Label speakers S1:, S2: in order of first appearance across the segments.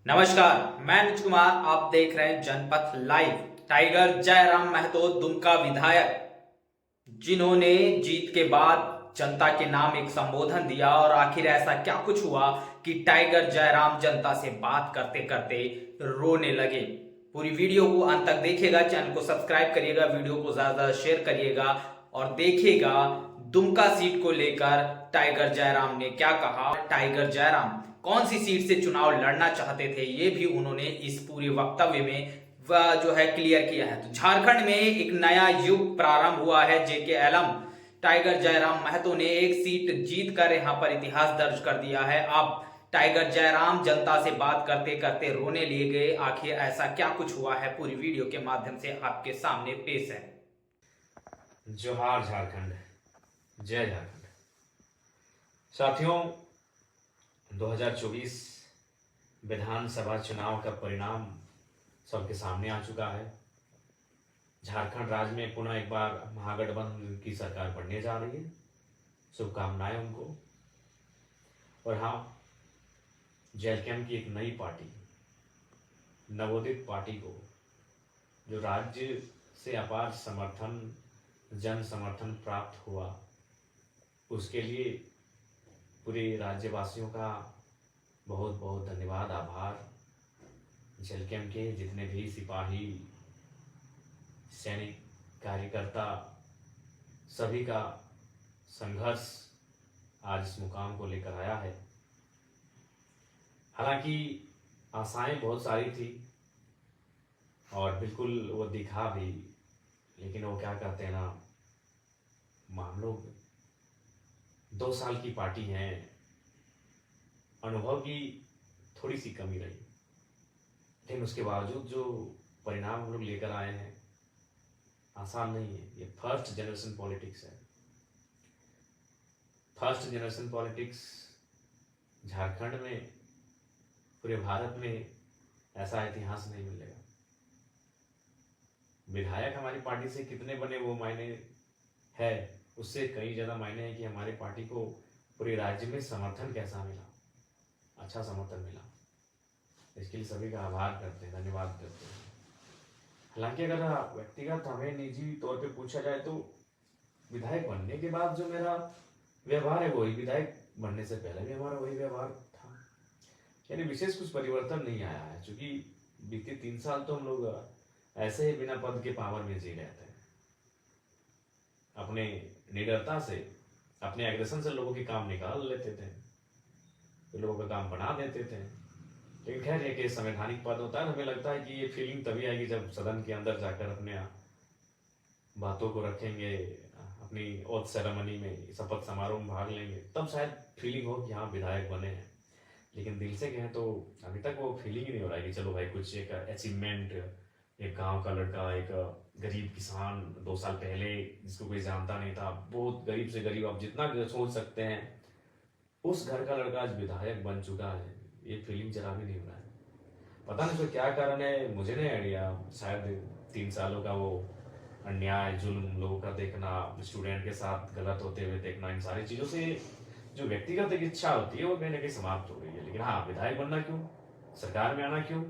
S1: नमस्कार, मैं नीच कुमार। आप देख रहे हैं जनपथ लाइव। टाइगर जयराम महतो दुमका विधायक, जिन्होंने जीत के बाद जनता के नाम एक संबोधन दिया, और आखिर ऐसा क्या कुछ हुआ कि टाइगर जयराम जनता से बात करते करते रोने लगे। पूरी वीडियो को अंत तक देखिएगा, चैनल को सब्सक्राइब करिएगा, वीडियो को ज्यादा शेयर करिएगा और देखिएगा दुमका सीट को लेकर टाइगर जयराम ने क्या कहा। टाइगर जयराम कौन सी सीट से चुनाव लड़ना चाहते थे, ये भी उन्होंने इस पूरे वक्तव्य में जो है क्लियर किया है। तो झारखंड में एक नया युग प्रारंभ हुआ है। जेके एलम टाइगर जयराम महतो ने एक सीट जीत कर यहां पर इतिहास दर्ज कर दिया है। अब टाइगर जयराम जनता से बात करते करते रोने लिए गए। आखिर ऐसा क्या कुछ हुआ है, पूरी वीडियो के माध्यम से आपके सामने पेश है।
S2: जोहार झारखंड, जय झारखंड। साथियों, 2024 विधानसभा चुनाव का परिणाम सबके सामने आ चुका है। झारखंड राज्य में पुनः एक बार महागठबंधन की सरकार बनने जा रही है। शुभकामनाएं उनको। और हाँ, जैलकैम की एक नई पार्टी, नवोदित पार्टी को, जो राज्य से अपार समर्थन, जन समर्थन प्राप्त हुआ, उसके लिए पूरे राज्यवासियों का बहुत बहुत धन्यवाद, आभार। जलकेम के जितने भी सिपाही, सैनिक, कार्यकर्ता, सभी का संघर्ष आज इस मुकाम को लेकर आया है। हालांकि आशाएं बहुत सारी थी और बिल्कुल वो दिखा भी, लेकिन वो क्या कहते हैं ना, हम लोग 2 साल की पार्टी हैं, अनुभव की थोड़ी सी कमी रही, लेकिन उसके बावजूद जो परिणाम हम लोग लेकर आए हैं, आसान नहीं है। ये फर्स्ट जनरेशन पॉलिटिक्स है। फर्स्ट जनरेशन पॉलिटिक्स झारखंड में, पूरे भारत में ऐसा इतिहास नहीं मिलेगा। विधायक हमारी पार्टी से कितने बने वो मायने है, उससे कई ज़्यादा मायने हैं कि हमारी पार्टी को पूरे राज्य में समर्थन कैसा मिला, अच्छा समर्थन मिला। इसके लिए सभी का आभार करते हैं, धन्यवाद करते हैं। हालांकि अगर व्यक्तिगत हमें निजी तौर पे पूछा जाए तो विधायक बनने के बाद जो मेरा व्यवहार है वही विधायक बनने से पहले भी हमारा वही व्यवहार था। यानी विशेष कुछ परिवर्तन नहीं आया है, क्योंकि बीते 3 साल तो हम लोग ऐसे ही बिना पद के पावर में जी रहे थे। अपने निडरता से, अपने एग्रेशन से लोगों के काम निकाल लेते थे, तो लोगों का काम बना देते थे। लेकिन खैर, एक संवैधानिक पद होता है, हमें लगता है कि ये फीलिंग तभी आएगी जब सदन के अंदर जाकर अपने बातों को रखेंगे, अपनी ओथ सेरेमनी में, शपथ समारोह में भाग लेंगे, तब शायद फीलिंग हो कि हाँ विधायक बने हैं। लेकिन दिल से कहें तो अभी तक वो फीलिंग ही नहीं हो रहा है कि चलो भाई कुछ एक अचीवमेंट, एक गांव का लड़का, एक गरीब किसान 2 साल पहले जिसको कोई जानता नहीं था, बहुत गरीब से गरीब, आप जितना सोच सकते हैं, उस घर का लड़का आज विधायक बन चुका है। ये फीलिंग जरा भी नहीं हो रहा है। पता नहीं उसका क्या कारण है, मुझे नहीं आइडिया। शायद 3 सालों का वो अन्याय, जुल्म लोगों का देखना, स्टूडेंट के साथ गलत होते हुए देखना, इन सारी चीज़ों से जो व्यक्तिगत एक इच्छा होती है वो कहीं ना कहीं समाप्त हो गई है। लेकिन हाँ, विधायक बनना क्यों, सरकार में आना क्यों,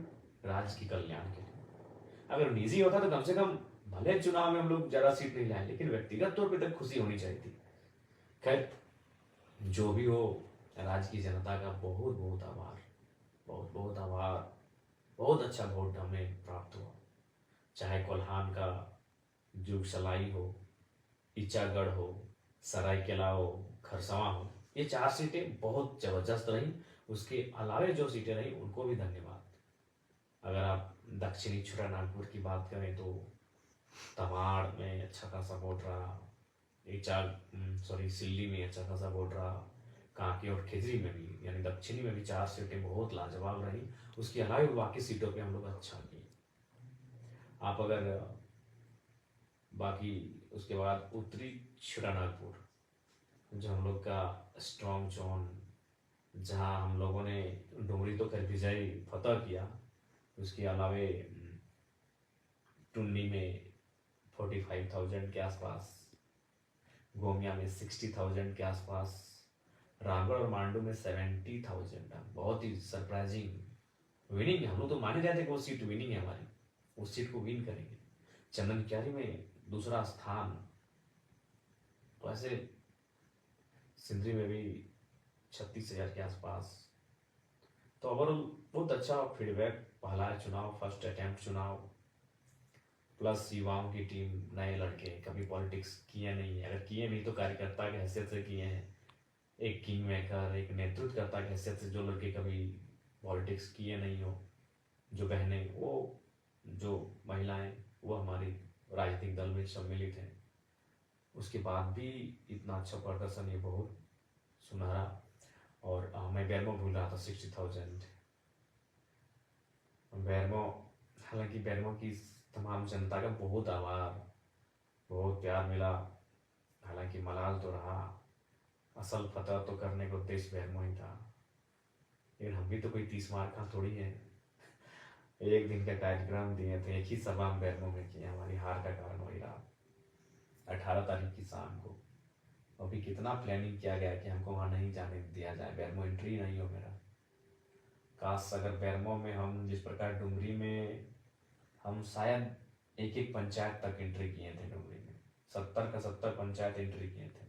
S2: राज्य की कल्याण के लिए। अगर निजी होता तो कम से कम, भले चुनाव में हम लोग ज़्यादा सीट नहीं लाए, लेकिन व्यक्तिगत तौर पर तक खुशी होनी चाहिए थी। खैर, जो भी हो, राज्य की जनता का बहुत बहुत आभार, बहुत बहुत आभार। बहुत अच्छा वोट हमें प्राप्त हुआ। चाहे कोल्हान का जुग सलाई हो, इचागढ़ हो, सरायकेला हो, खरसवां हो, ये 4 सीटें बहुत जबरदस्त रही। उसके अलावे जो सीटें रही उनको भी धन्यवाद। अगर आप दक्षिणी छोटानागपुर की बात करें तो तमाड़ में अच्छा खासा वोट रहा, सिल्ली में अच्छा खासा वोट रहा, कांके और खिजरी में भी, यानी दक्षिणी में भी 4 सीटें बहुत लाजवाब रही। उसके अलावा बाकी सीटों पे हम लोग अच्छा किए। आप अगर बाकी उसके बाद उत्तरी छोटानागपुर, जो हम लोग का स्ट्रॉन्ग जोन, जहाँ हम लोगों ने डुमरी तो कर विजय फतह किया, उसके अलावे टुन्नी में 45,000 के आसपास, गोमिया में 60,000 के आसपास, रामगढ़ और मांडू में 70,000, बहुत ही सरप्राइजिंग विनिंग है, हम लोग तो मान ही रहे थे कि वो सीट विनिंग है हमारी, उस सीट को विन करेंगे। चंदन क्यारी में दूसरा स्थान, तो ऐसे सिंदरी में भी 36,000 के आसपास। तो ओवरऑल बहुत अच्छा फीडबैक, पहला चुनाव, फर्स्ट अटेम्प्ट चुनाव, प्लस युवाओं की टीम, नए लड़के, कभी पॉलिटिक्स किए नहीं है, अगर किए भी तो कार्यकर्ता की हैसियत से किए हैं। एक किंग मेकर, एक नेतृत्वकर्ता की हैसियत से, जो लड़के कभी पॉलिटिक्स किए नहीं हो, जो बहनें, वो जो महिलाएं, वो हमारी राजनीतिक दल में सम्मिलित हैं, उसके बाद भी इतना अच्छा प्रदर्शन, ये बहुत सुनहरा। और मैं बैरमो भूल रहा था, 60,000 बैरमो। हालांकि बैरमो की तमाम जनता का बहुत आभार, बहुत प्यार मिला। हालांकि मलाल तो रहा, असल फतह तो करने को देश बैरमो ही था, लेकिन हम भी तो कोई 30 मार का थोड़ी है। एक दिन का कार्यक्रम दिए थे, एक ही सभा हम बैरमो में किए, हमारी हार का कारण वही रहा। 18 तारीख की शाम को अभी कितना प्लानिंग किया गया कि हमको वहाँ नहीं जाने दिया जाए, बैरमो एंट्री नहीं हो मेरा। काश अगर बैरमो में हम जिस प्रकार डुमरी में, हम शायद एक एक पंचायत तक एंट्री किए थे डुमरी में, 70 का 70 पंचायत एंट्री किए थे।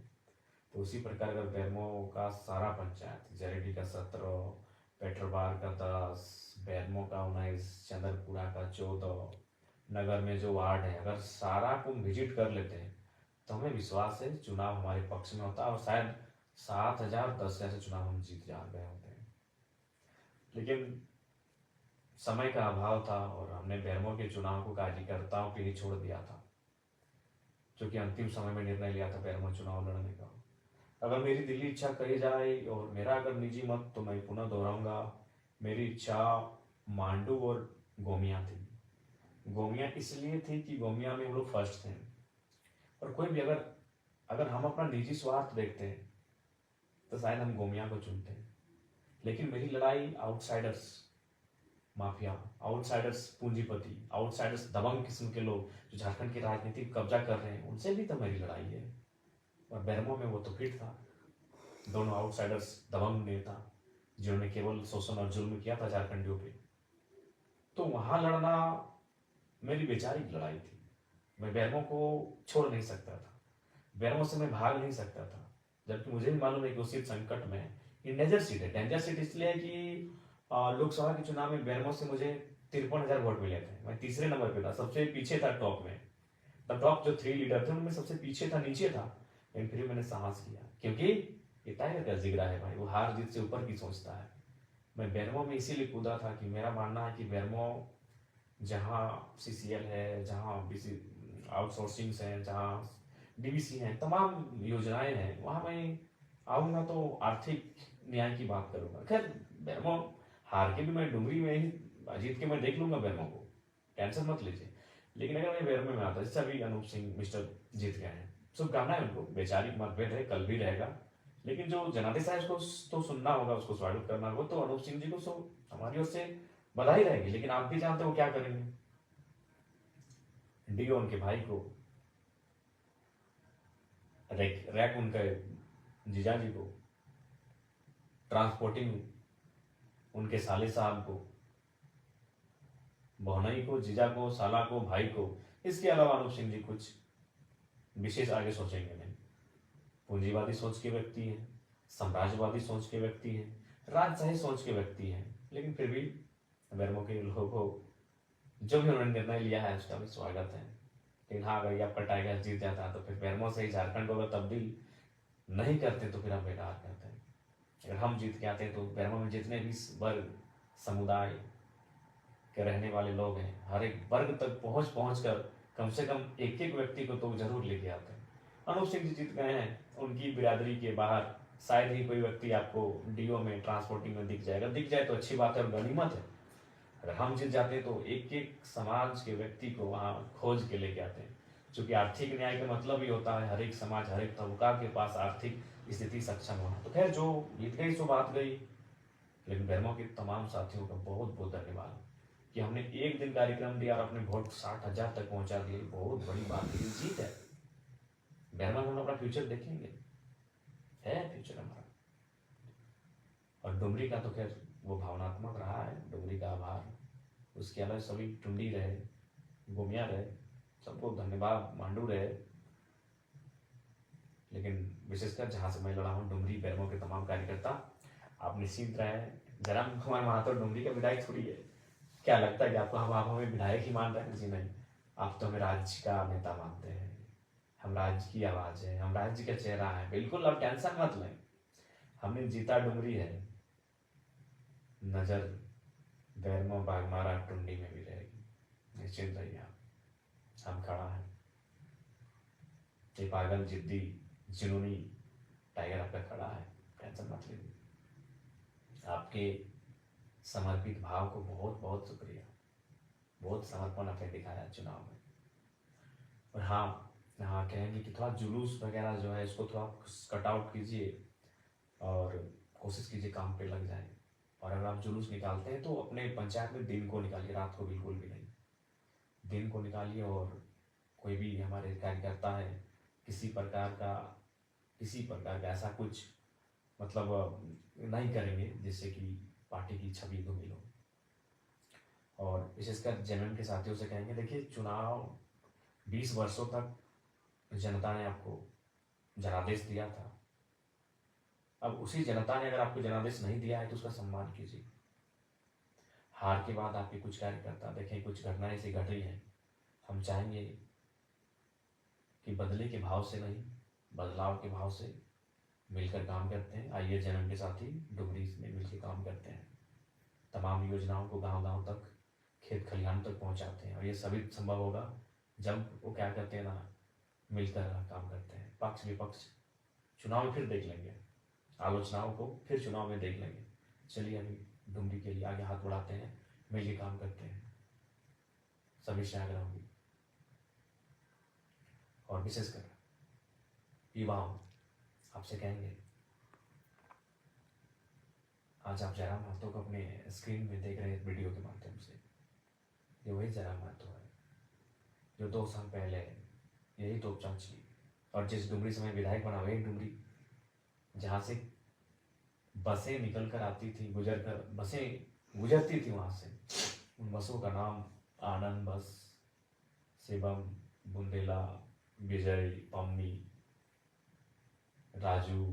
S2: तो उसी प्रकार अगर बैरमो का सारा पंचायत, जरेडी का 17, पेट्रोबार का 10, बैरमो का 19, चंद्रपुरा का 14, नगर में जो वार्ड है, अगर सारा को विजिट कर लेते हैं तो हमें विश्वास है चुनाव हमारे पक्ष में होता है, और शायद 7,000 10,000 से चुनाव हम जीत जा गए होते हैं। लेकिन समय का अभाव था और हमने बैरमो के चुनाव को कार्यकर्ताओं के लिए छोड़ दिया था, क्योंकि अंतिम समय में निर्णय लिया था बैरमो चुनाव लड़ने का। अगर मेरी दिली इच्छा कही जाए और मेरा अगर निजी मत, तो मैं पुनः दोहराऊंगा, मेरी इच्छा मांडू और गोमिया थी। गोमिया इसलिए थी कि गोमिया में हम लोग फर्स्ट थे, और कोई भी अगर अगर हम अपना निजी स्वार्थ देखते हैं तो शायद हम गोमिया को चुनते हैं। लेकिन मेरी लड़ाई आउटसाइडर्स, माफिया, आउटसाइडर्स पूंजीपति, आउटसाइडर्स दबंग किस्म के लोग जो झारखंड की राजनीति कब्जा कर रहे हैं, उनसे भी तो मेरी लड़ाई है। और बैरमो में वो तो फिट था, दोनों आउटसाइडर्स दबंग नेता जिन्होंने केवल शोषण और जुल्म किया था झारखंडियों पे, तो वहां लड़ना मेरी वैचारिक लड़ाई थी। मैं बैरमो को छोड़ नहीं सकता था, बैरमो से मैं भाग नहीं सकता था, जबकि मुझे भी मालूम है कि उस सीट संकट में, ये डेंजर सीट है। डेंजर सीट इसलिए है कि लोकसभा के चुनाव में बैरमो से मुझे 53,000 वोट मिले थे, मैं तीसरे नंबर पे था, सबसे पीछे था टॉप में। द टॉप जो 3 लीडर थे उनमें सबसे पीछे था, नीचे था, लेकिन फिर मैंने साहस किया, क्योंकि ये टाइगर का जिगरा है भाई, वो हार जीत से ऊपर की सोचता है। मैं बैरमो में इसीलिए कूदा था कि मेरा मानना है कि बैरमो जहाँ सीसीएल है, जहाँ बीसी आउटसोर्सिंग है, जहाँ डीबीसी है, तमाम योजनाएं हैं, वहाँ मैं आऊँगा तो आर्थिक न्याय की बात करूँगा। खैर बैरमो हार के भी मैं डुमरी में ही, जीत के मैं देख लूंगा बैरमो को, टेंशन मत लीजिए। लेकिन अगर मैं बैरमो में आता, जैसे अभी अनूप सिंह मिस्टर जीत गए हैं, शुभकामनाएं उनको, वैचारिक मतभेद है, कल भी रहेगा, लेकिन जो जनादेश है उसको तो सुनना होगा, उसको स्वागत करना होगा। तो अनूप सिंह जी को हमारी ओर से बधाई रहेगी, लेकिन आप भी जानते हो क्या करेंगे, डीओ उनके भाई को, रैक उनके जीजा जी को, ट्रांसपोर्टिंग उनके साले साहब को, बहुनई को, जीजा को, साला को, भाई को। इसके अलावा अनूप सिंह जी कुछ विशेष आगे सोचेंगे नहीं। पूंजीवादी सोच के व्यक्ति हैं, साम्राज्यवादी सोच के व्यक्ति हैं, राजशाही सोच के व्यक्ति हैं, लेकिन फिर भी बैरमो के लोगों को जो भी उन्होंने निर्णय लिया है उसका भी स्वागत है। लेकिन हाँ, अगर ये आपका टाइगर जीत जाता है तो फिर बैरमो से ही झारखंड को अगर तब्दील नहीं करते तो फिर हम बेकार करते हैं। अगर हम जीत के आते हैं तो बैरमो में जितने भी वर्ग समुदाय के रहने वाले लोग हैं, हर एक वर्ग तक पहुंच कर कम से कम एक एक व्यक्ति को तो जरूर लेके आते हैं। अनूप सिंह जी जीत गए हैं, उनकी बिरादरी के बाहर शायद ही कोई व्यक्ति आपको डीओ में, ट्रांसपोर्टिंग में दिख जाएगा, दिख जाए तो अच्छी बात है और गनीमत है। अगर हम जीत जाते हैं तो एक एक समाज के व्यक्ति को वहाँ खोज के लेके आते हैं, क्योंकि आर्थिक न्याय का मतलब ही होता है हर एक समाज, हर एक तबका के पास आर्थिक स्थिति सक्षम होना। तो खैर जो जीत गई सो बात गई, लेकिन बैरमो के तमाम साथियों का बहुत बहुत धन्यवाद कि हमने एक दिन कार्यक्रम दिया और अपने वोट 60,000 तक पहुंचा दिए, बहुत बड़ी बात है, जीत है। बैरमो में हम अपना फ्यूचर देखेंगे, है फ्यूचर हमारा। और डुमरी का तो खैर वो भावनात्मक रहा है, डुमरी का आभार। उसके अलावा सभी टुंडी रहे, गोमिया रहे, सबको धन्यवाद, मांडू रहे। लेकिन विशेषकर जहाँ से मैं लड़ा हूँ, डुमरी बैरमो के तमाम कार्यकर्ता, आप निश्चिंत रहें, जयराम कुमार महतो डुमरी का विधायक थोड़ी है। क्या लगता है कि आपको आप हमें विधायक ही मान रहे हैं? जी नहीं, आप तो हमें राज्य का नेता मानते हैं। हम राज्य की आवाज है, हम राज्य का चेहरा है। बिल्कुल आप टेंशन मत लें, हमने जीता डुमरी है, नजर बैरमो, बागमारा, टुंडी में भी रहेगी, निश्चिंत रहिए आप। हम खड़ा है, ये पागल जिद्दी जुनूनी टाइगर आपका खड़ा है, टेंशन मत लीजिए। आपके समर्पित भाव को बहुत बहुत शुक्रिया, बहुत समर्पण आपने दिखाया चुनाव में। और हाँ कहेंगे कि थोड़ा जुलूस वगैरह जो है इसको थोड़ा कट आउट कीजिए और कोशिश कीजिए काम पे लग जाए। और अगर आप जुलूस निकालते हैं तो अपने पंचायत में दिन को निकालिए, रात को बिल्कुल भी नहीं। दिन को निकालिए और कोई भी हमारे कार्यकर्ता है किसी प्रकार का ऐसा कुछ मतलब नहीं करेंगे जिससे कि पार्टी की छवि धूमिल हो। और विशेषकर जेएमएम के साथियों से कहेंगे, देखिए चुनाव 20 वर्षों तक जनता ने आपको जनादेश दिया था। अब उसी जनता ने अगर आपको जनादेश नहीं दिया है तो उसका सम्मान कीजिए। हार के बाद आपके कुछ कार्यकर्ता, देखें कुछ घटनाएं ऐसी घट रही हैं, हम चाहेंगे कि बदले के भाव से नहीं, बदलाव के भाव से मिलकर काम करते हैं। आइए जेएमएम के साथी डुमरी में मिलकर काम करते हैं, तमाम योजनाओं को गांव-गांव तक, खेत खलिहान तक पहुंचाते हैं। और ये सभी संभव होगा जब वो क्या करते हैं ना, मिलकर काम करते हैं। पक्ष विपक्ष चुनाव में फिर देख लेंगे, आलोचनाओं को फिर चुनाव में देख लेंगे। चलिए अभी डुमरी के लिए आगे हाथ बढ़ाते हैं, मिलकर काम करते हैं, सभी से आग्रह होगी। और विशेषकर युवाओं आपसे कहेंगे, आज आप जयराम महतो को अपने स्क्रीन में देख रहे हैं वीडियो के माध्यम से, ये वही जयराम महतो है जो 2 साल पहले यही तोपचांची और जिस डुमरी से मैं विधायक बना, वही डुमरी जहाँ से बसें निकल कर आती थी, बसें गुजरती थी वहाँ से, उन बसों का नाम आनंद बस, शिवम, बुंदेला, विजय, पम्मी, राजू,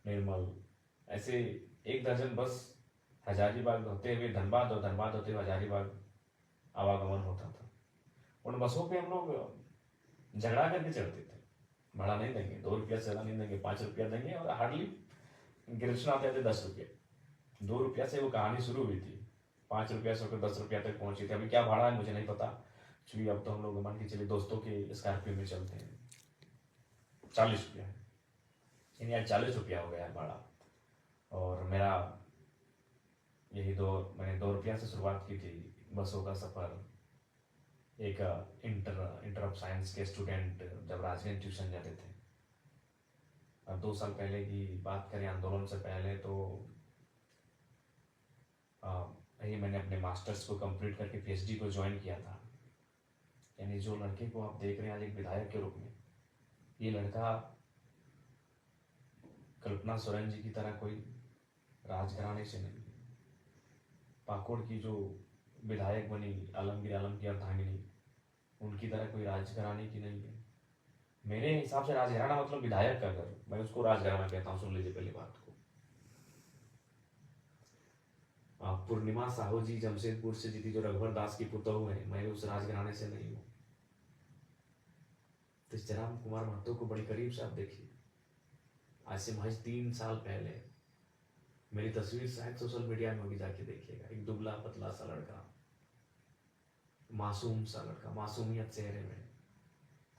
S2: निर्मल, ऐसे 1 दर्जन बस हजारीबाग होते हुए धनबाद और धनबाद होते हुए हजारीबाग आवागमन होता था। उन बसों पे हम लोग झगड़ा करके चढ़ते थे, भाड़ा नहीं देंगे, 2 रुपया से ज़्यादा नहीं देंगे, 5 रुपया देंगे। और हार्डली गिरफ्तार आते थे 10 रुपये, 2 रुपया से वो कहानी शुरू हुई थी, 5 रुपया से होकर 10 रुपया तक पहुंची थी। अभी क्या भाड़ा है मुझे नहीं पता, क्योंकि अब तो हम लोग मान के चलिए दोस्तों के स्कॉर्पियो में चलते हैं, 40 रुपया है, यानी आज 40 रुपया हो गया है भाड़ा। और मेरा मैंने 2 रुपया से शुरुआत की थी बसों का सफ़र। एक इंटर ऑफ साइंस के स्टूडेंट जब राजगंज ट्यूशन जाते थे, अब 2 साल पहले की बात करें, आंदोलन से पहले, तो यही मैंने अपने मास्टर्स को कंप्लीट करके पीएचडी को ज्वाइन किया था। यानी जो लड़के को आप देख रहे हैं आज एक विधायक के रूप में, ये लड़का कल्पना सोरेन जी की तरह कोई राजघराने से नहीं, पाकुड़ की जो विधायक बनी आलमगीर आलम की अर्धांगिनी, उनकी तरह कोई राजघराने की नहीं है। मेरे हिसाब से राजघराना मतलब विधायक का घर, मैं उसको राजघराना कहता हूँ। सुन लीजिए पहली बात को। पूर्णिमा साहू जी जमशेदपुर से जीती, जो रघुवर दास की पुतोहू है, मैं उस राजघराने से नहीं हूँ। तो जयराम कुमार महतो को बड़ी करीब से आप देखिए। आज से महज 3 साल पहले मेरी तस्वीर शायद सोशल मीडिया में होगी, जाके देखिएगा। एक दुबला पतला सा लड़का, मासूम सा लड़का, मासूमियत चेहरे में,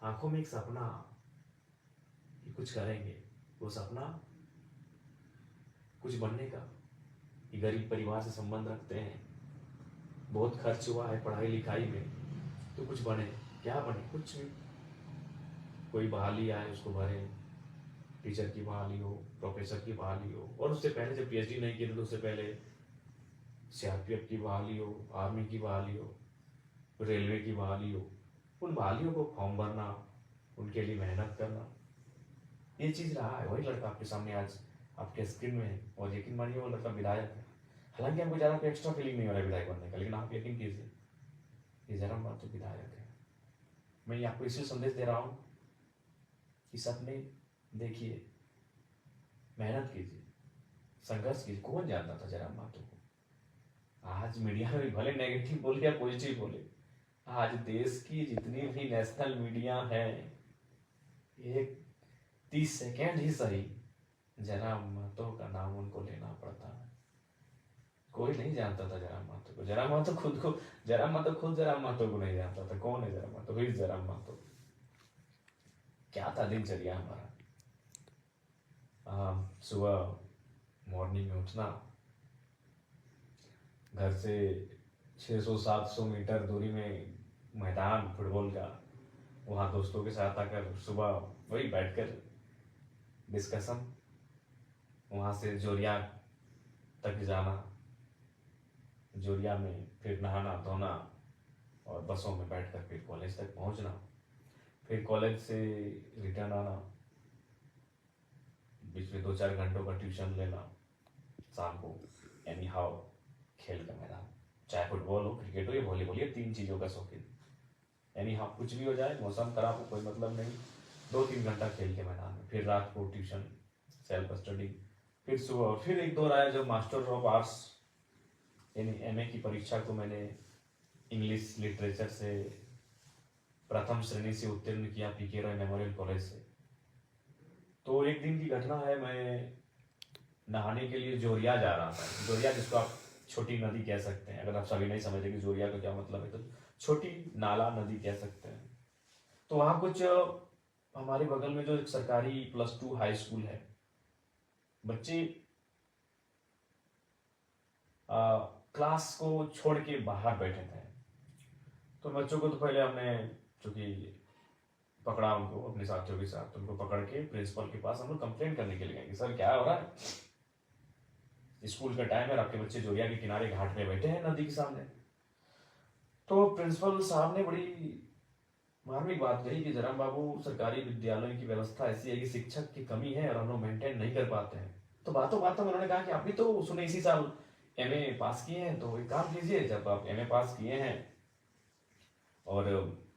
S2: आंखों में एक सपना कि कुछ करेंगे, वो सपना कुछ बनने का। कि गरीब परिवार से संबंध रखते हैं, बहुत खर्च हुआ है पढ़ाई लिखाई में, तो कुछ बने। क्या बने? कुछ भी, कोई बहाली आए उसको भरे, टीचर की बहाली हो, प्रोफेसर की बहाली हो, और उससे पहले जब पीएचडी नहीं किए थे तो उससे पहले सीआरपीएफ की बहाली हो, आर्मी की बहाली हो, रेलवे की बहाली हो। उन बहालियों को फॉर्म भरना, उनके लिए मेहनत करना, ये चीज़ रहा है। वही लड़का आपके सामने आज आपके स्क्रीन में है, और यकीन मानिए वो लड़का विधायक है। हालांकि हमको ज़्यादा कोई एक्स्ट्रा फीलिंग नहीं हो रहा है विधायक बनने का, लेकिन आप यकीन कीजिए ये जयराम महतो विधायक है। मैं ये आपको इसलिए संदेश दे रहा हूँ कि सपने देखिए, मेहनत कीजिए, संघर्ष कीजिए। कौन जानता था जयराम महतो को? आज मीडिया में भले नेगेटिव बोले या पॉजिटिव बोले, आज देश की जितनी भी नेशनल मीडिया है, एक 30 सेकेंड ही सही जयराम महतो का नाम उनको लेना पड़ता है। कोई नहीं जानता था जयराम महतो को। जयराम महतो खुद जयराम महतो को नहीं जानता था। कौन है जयराम महतो? हुई जयराम महतो। क्या था दिनचर्या हमारा? सुबह मॉर्निंग में उठना, घर से 600-700 मीटर दूरी में मैदान फुटबॉल का, वहाँ दोस्तों के साथ आकर सुबह वही बैठकर डिस्कशन, वहाँ से जोरिया तक जाना, जोरिया में फिर नहाना धोना और बसों में बैठकर फिर कॉलेज तक पहुँचना, फिर कॉलेज से रिटर्न आना, बीच में 2-4 घंटों का ट्यूशन लेना, शाम को एनी हाउ खेल का मैदान, चाहे फुटबॉल हो, क्रिकेट हो या वॉलीबॉल, ये 3 चीज़ों का शौकीन। एनी हाउ कुछ भी हो जाए, मौसम खराब हो, कोई मतलब नहीं, 2-3 घंटा खेल के मैदान में, फिर रात को ट्यूशन, सेल्फ स्टडी, फिर सुबह, फिर एक दौर आया जब मास्टर ऑफ आर्ट्स यानी एमए की परीक्षा को मैंने इंग्लिश लिटरेचर से प्रथम श्रेणी से उत्तीर्ण किया पीके रॉय मेमोरियल कॉलेज से। तो एक दिन की घटना है, मैं नहाने के लिए जोरिया जा रहा था। जोरिया जिसको आप छोटी नदी कह सकते हैं, अगर आप सभी नहीं समझे कि जोरिया का क्या मतलब है, तो छोटी नाला नदी कह सकते हैं। तो वहाँ कुछ हमारे बगल में जो एक सरकारी +2 हाई स्कूल है, बच्चे क्लास को छोड़ के बाहर बैठे थे। तो बच्चों को तो पहले हमने चूंकि पकड़ा उनको अपने साथियों के साथ, उनको पकड़ के प्रिंसिपल के पास हम लोग कंप्लेंट करने के लिए गए कि सर क्या हो रहा है, स्कूल का टाइम है, आपके बच्चे जोरिया के किनारे घाट पे बैठे हैं नदी के सामने। तो प्रिंसिपल साहब ने बड़ी मार्मिक बात कही कि जयराम बाबू, सरकारी विद्यालयों की व्यवस्था ऐसी है कि शिक्षक की कमी है और हम लोग मेंटेन नहीं कर पाते हैं। तो बातों बातों में उन्होंने कहा कि आप भी तो सुने इसी साल एमए पास किए हैं, तो एक काम कीजिए, जब आप एमए पास किए हैं और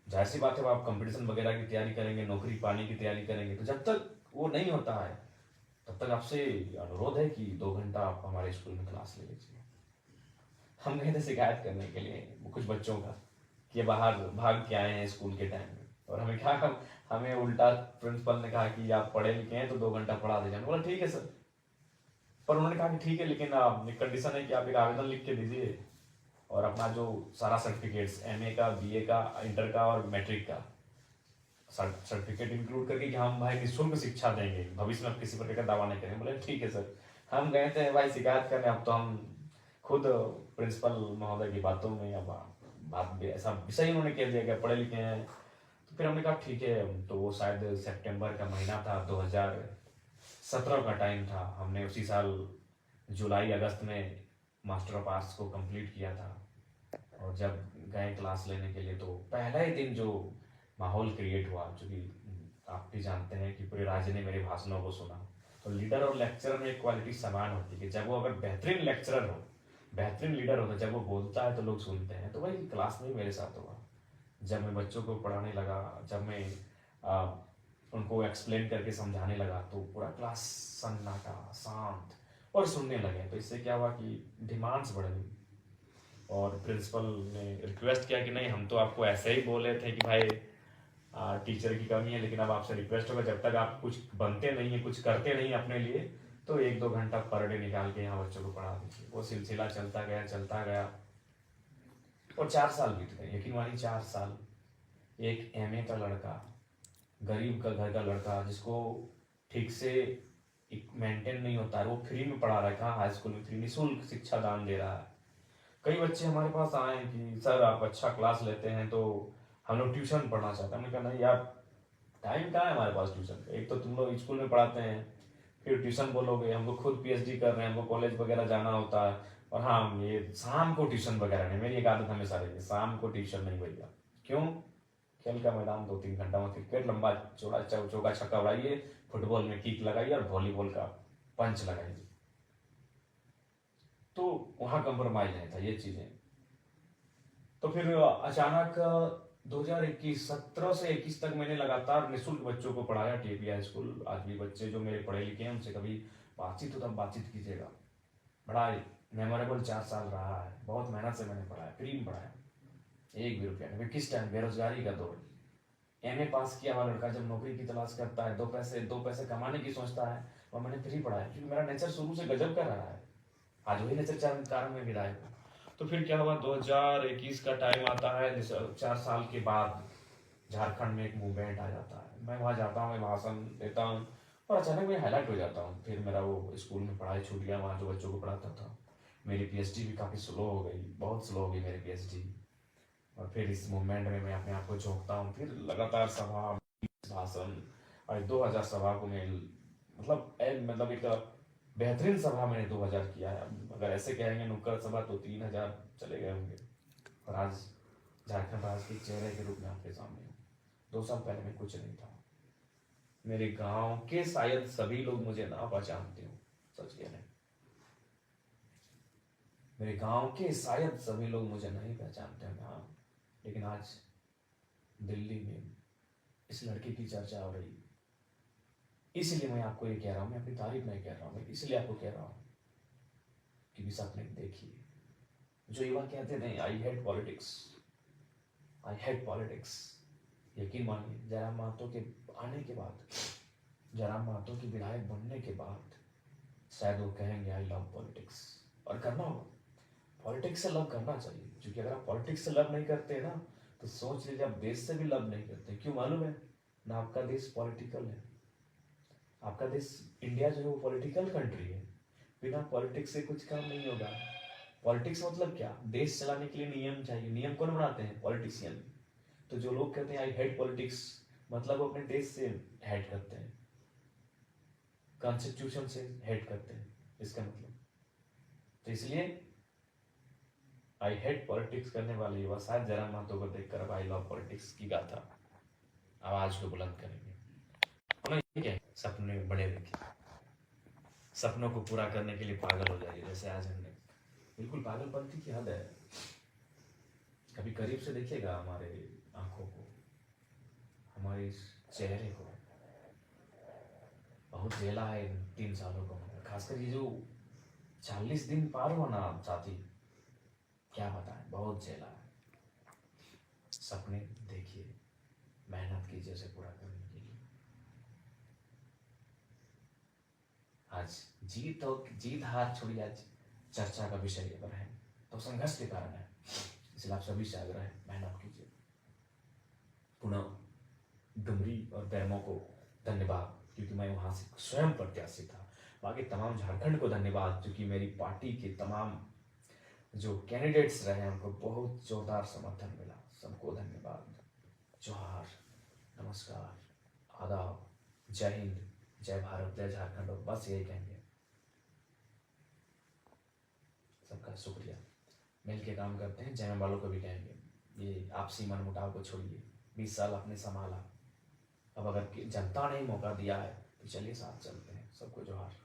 S2: जाहिर सी बात है आप कंपटीशन वगैरह की तैयारी करेंगे, नौकरी पाने की तैयारी करेंगे, तो जब तक वो नहीं होता है तब तक आपसे अनुरोध है कि 2 घंटा आप हमारे स्कूल में क्लास ले लीजिए। हम गए थे शिकायत करने के लिए कुछ बच्चों का कि बाहर भाग के आए हैं स्कूल के टाइम में, और हमें क्या, हमें उल्टा प्रिंसिपल ने कहा कि आप पढ़े लिखे हैं तो 2 घंटा पढ़ा दीजिए। बोला ठीक है सर, पर उन्होंने कहा कि ठीक है, लेकिन आप कंडीशन है कि आप एक आवेदन लिख के दीजिए और अपना जो सारा सर्टिफिकेट्स एमए का, बीए का, इंटर का और मैट्रिक का सर्टिफिकेट इंक्लूड करके कि हम भाई निःशुल्क शिक्षा देंगे, भविष्य में आप किसी प्रकार का दावा नहीं करेंगे। बोले ठीक है सर। हम गए थे भाई शिकायत करने, अब तो हम खुद प्रिंसिपल महोदय की बातों में अब बात भी ऐसा विषय उन्होंने कह दिया कि पढ़े लिखे हैं। तो फिर हमने कहा ठीक है, तो वो शायद सितंबर का महीना था, 2017 का टाइम था। हमने उसी साल जुलाई अगस्त में मास्टर ऑफ आर्ट्स को कंप्लीट किया था। और जब गए क्लास लेने के लिए तो पहला ही दिन जो माहौल क्रिएट हुआ, चूँकि आप भी जानते हैं कि पूरे राज्य ने मेरे भाषणों को सुना, तो लीडर और लेक्चरर में एक क्वालिटी समान होती है कि जब वो अगर बेहतरीन लेक्चरर हो, बेहतरीन लीडर होता है, जब वो बोलता है तो लोग सुनते हैं। तो वही क्लास में मेरे साथ हुआ। जब मैं बच्चों को पढ़ाने लगा, जब मैं उनको एक्सप्लेन करके समझाने लगा, तो पूरा क्लास सन्नाटा, शांत और सुनने लगे। तो इससे क्या हुआ कि डिमांड्स बढ़ गई और प्रिंसिपल ने रिक्वेस्ट किया कि नहीं, हम तो आपको ऐसे ही बोले थे कि भाई टीचर की कमी है, लेकिन अब आपसे रिक्वेस्ट होगा जब तक आप कुछ बनते नहीं है, कुछ करते नहीं अपने लिए, तो 1-2 घंटा पर डे निकाल के यहाँ बच्चों को पढ़ा दीजिए। वो सिलसिला चलता गया और 4 साल बीत गए। यकीन मानिए 4 साल। एक एमए का लड़का, गरीब का घर का लड़का, जिसको ठीक से मेंटेन नहीं होता है, वो फ्री में पढ़ा रहा है, कहाँ हाई स्कूल में फ्री निःशुल्क शिक्षा दान दे रहा है। कई बच्चे हमारे पास आए हैं कि सर आप अच्छा क्लास लेते हैं तो हम लोग ट्यूशन पढ़ना चाहते हैं। हमने कहा नहीं यार, टाइम कहाँ है हमारे पास ट्यूशन का, एक तो तुम लोग स्कूल में पढ़ाते हैं, फिर ट्यूशन बोलोगे, हमको खुद पीएचडी कर रहे हैं, हमको कॉलेज वगैरह जाना होता है, और हाँ ये शाम को ट्यूशन वगैरह नहीं। मेरी एक आदत हमेशा रही है, शाम को ट्यूशन नहीं भैया। क्यों? खेल का मैदान 2-3 घंटा में क्रिकेट लंबा चौड़ा चौका छक्का उड़ाइए, फुटबॉल में किक लगाइए और वॉलीबॉल का पंच लगाइए। तो वहाँ कंप्रोमाइज नहीं था ये चीजें। तो फिर अचानक 2021 17 से 21 तक मैंने लगातार निःशुल्क बच्चों को पढ़ाया टीपीआई स्कूल। आज भी बच्चे जो मेरे पढ़े लिखे हैं उनसे कभी बातचीत हो तब बातचीत कीजिएगा। बड़ा मेमोरेबल 4 साल रहा है, बहुत मेहनत से मैंने पढ़ाया, फ्री में पढ़ाया, एक भी रुपया नहीं। किस टाइम बेरोजगारी का दौर, एमए पास किया हुआ लड़का जब नौकरी की तलाश करता है, दो पैसे कमाने की सोचता है, और मैंने फ्री पढ़ाया क्योंकि मेरा नेचर शुरू से गजब का रहा है। आज वही नेचर कारण में विधायक हूँ। तो फिर क्या हुआ, 2021 का टाइम आता है, 4 साल के बाद झारखंड में एक मूवमेंट आ जाता है। मैं वहाँ जाता हूँ, मैं भाषण देता हूँ, और अचानक मैं हाईलाइट हो जाता हूँ। फिर मेरा वो स्कूल में पढ़ाई छूट गया, वहाँ जो बच्चों को पढ़ाता था। मेरी पीएचडी भी काफ़ी स्लो हो गई, बहुत स्लो हो गई मेरी पीएचडी। और फिर इस मूवमेंट में मैं अपने आप को झोंकता हूँ, फिर लगातार सभा, भाषण, और 2000 सभा को मैं मतलब एक बेहतरीन सभा मैंने 2000 किया है। अगर ऐसे कहेंगे नुक्कड़ सभा तो 3000 चले गए होंगे। और आज झारखंड राज्य के चेहरे के रूप में आपके सामने हूँ। 2 साल पहले मैं कुछ नहीं था। मेरे गांव के शायद सभी लोग मुझे ना पहचानते हो, सच कह रहे। मेरे गांव के शायद सभी लोग मुझे नहीं पहचानते हैं, हाँ। लेकिन आज दिल्ली में इस लड़के की चर्चा हो रही, इसलिए मैं आपको ये कह रहा हूँ। मैं अपनी तारीफ नहीं कह रहा हूँ, मैं इसलिए आपको कह रहा हूँ कि भी सपने देखिए। जो युवा कहते थे I hate politics, I hate politics, यकीन मानिए जयराम महतो के आने के बाद, जयराम महतो की विधायक बनने के बाद शायद वो कहेंगे आई लव पॉलिटिक्स। और करना होगा, पॉलिटिक्स से लव करना चाहिए, क्योंकि अगर आप पॉलिटिक्स से लव नहीं करते ना, तो सोच लीजिए आप देश से भी लव नहीं करते। क्यों मालूम है ना, आपका देश पॉलिटिकल है। आपका देश इंडिया जो है वो पॉलिटिकल कंट्री है। बिना पॉलिटिक्स से कुछ काम नहीं होगा। पॉलिटिक्स मतलब क्या, देश चलाने के लिए नियम चाहिए। नियम कौन बनाते हैं, पॉलिटिशियन। तो जो लोग कहते हैं आई हेट पॉलिटिक्स, मतलब वो अपने देश से हेट करते हैं, कॉन्स्टिट्यूशन से हेट करते हैं, इसका मतलब। तो इसलिए आई हेट पॉलिटिक्स करने वाले युवा शायद जयराम महतो को देखकर अब आई लव पॉलिटिक्स की गाथा आवाज को बुलंद करेंगे। ठीक है, सपने बड़े देखिए, सपनों को पूरा करने के लिए पागल हो जाइए, जैसे आज हमने। बिल्कुल पागलपंती की हद है। कभी करीब से देखिएगा हमारे आंखों को, हमारे इस चेहरे को। बहुत झेला है इन 3 सालों को, खासकर ये जो 40 दिन पार हुआ ना साथी, क्या बताएं, बहुत झेला है। सपने देखिए, मेहनत कीजिए उसे पूरा करने के लिए। आज जीत हार छोड़िए, आज चर्चा का विषय अगर है तो संघर्ष के कारण है। इसलिए आप सभी से आग्रह है, मेहनत कीजिए। पुनः डुमरी और बैरमो को धन्यवाद, क्योंकि मैं वहां से स्वयं प्रत्याशी था। बाकी तमाम झारखंड को धन्यवाद, क्योंकि मेरी पार्टी के तमाम जो कैंडिडेट्स रहे उनको बहुत जोरदार समर्थन मिला। सबको धन्यवाद। जोहार, नमस्कार, आदाब, जय हिंद, जय भारत, जय झारखंड। और बस यही कहेंगे, सबका शुक्रिया। मिल के काम करते हैं। जय वालों को भी कहेंगे, ये आपसी मनमुटाव को छोड़िए। 20 साल आपने संभाला, अब अगर जनता ने मौका दिया है तो चलिए साथ चलते हैं। सबको जोहार।